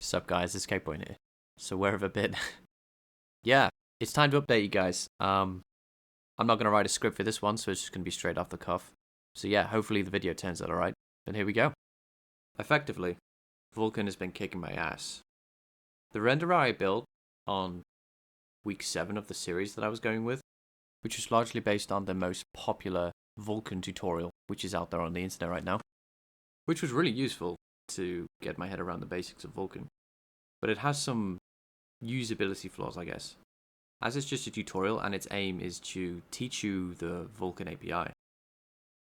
Sup guys, it's Point here. So where have I been? Yeah, it's time to update you guys. I'm not gonna write a script for this one, so it's just gonna be straight off the cuff. So yeah, hopefully the video turns out alright. And here we go. Effectively, Vulkan has been kicking my ass. The renderer I built on week 7 of the series that I was going with, which was largely based on the most popular Vulkan tutorial, which is out there on the internet right now, which was really useful to get my head around the basics of Vulkan. But it has some usability flaws, I guess, as it's just a tutorial and its aim is to teach you the Vulkan API.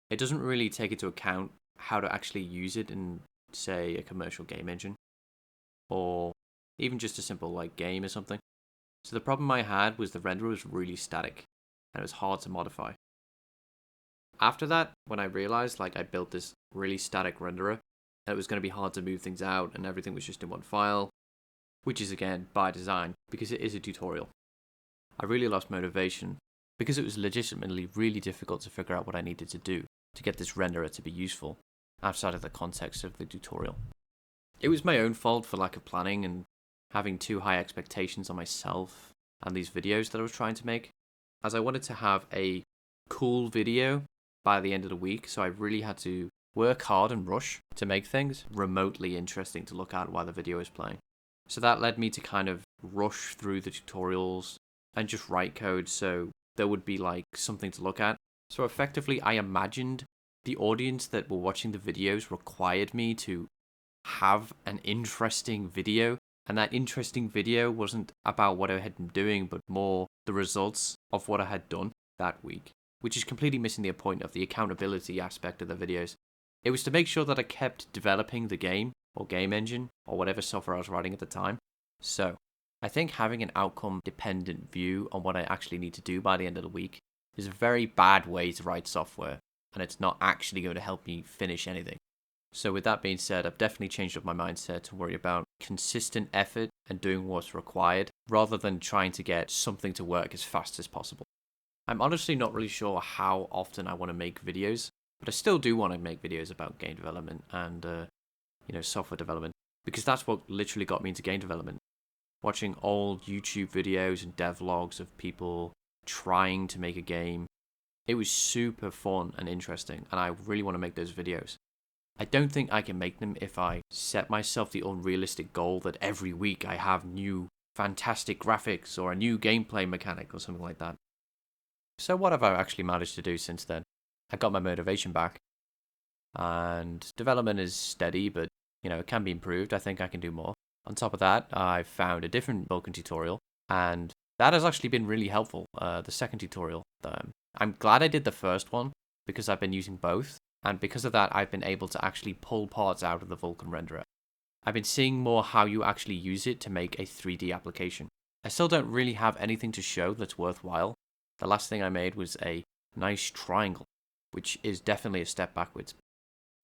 It doesn't really take into account how to actually use it in, say, a commercial game engine, or even just a simple like game or something. So the problem I had was the renderer was really static, and it was hard to modify. After that, when I realized I built this really static renderer, and it was going to be hard to move things out, and everything was just in one file, which is again by design, because it is a tutorial. I really lost motivation, because it was legitimately really difficult to figure out what I needed to do to get this renderer to be useful, outside of the context of the tutorial. It was my own fault for lack of planning and having too high expectations on myself and these videos that I was trying to make, as I wanted to have a cool video by the end of the week, so I really had to work hard and rush to make things remotely interesting to look at while the video is playing. So that led me to kind of rush through the tutorials and just write code so there would be something to look at. So effectively, I imagined the audience that were watching the videos required me to have an interesting video, and that interesting video wasn't about what I had been doing, but more the results of what I had done that week, which is completely missing the point of the accountability aspect of the videos. It was to make sure that I kept developing the game, or game engine, or whatever software I was writing at the time. So, I think having an outcome-dependent view on what I actually need to do by the end of the week is a very bad way to write software, and it's not actually going to help me finish anything. So with that being said, I've definitely changed up my mindset to worry about consistent effort and doing what's required, rather than trying to get something to work as fast as possible. I'm honestly not really sure how often I want to make videos, but I still do want to make videos about game development and software development, because that's what literally got me into game development. Watching old YouTube videos and devlogs of people trying to make a game, it was super fun and interesting, and I really want to make those videos. I don't think I can make them if I set myself the unrealistic goal that every week I have new fantastic graphics or a new gameplay mechanic or something like that. So what have I actually managed to do since then? I got my motivation back, and development is steady, but it can be improved. I think I can do more. On top of that, I've found a different Vulkan tutorial, and that has actually been really helpful. The second tutorial. I'm glad I did the first one, because I've been using both, and because of that, I've been able to actually pull parts out of the Vulkan renderer. I've been seeing more how you actually use it to make a 3D application. I still don't really have anything to show that's worthwhile. The last thing I made was a nice triangle, which is definitely a step backwards.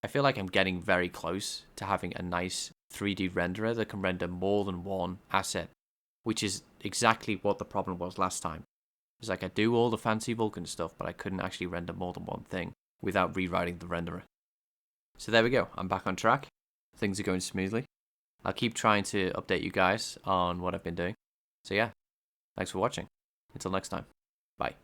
I feel like I'm getting very close to having a nice 3D renderer that can render more than one asset, which is exactly what the problem was last time. It's I do all the fancy Vulkan stuff, but I couldn't actually render more than one thing without rewriting the renderer. So there we go, I'm back on track. Things are going smoothly. I'll keep trying to update you guys on what I've been doing. So yeah, thanks for watching. Until next time, bye.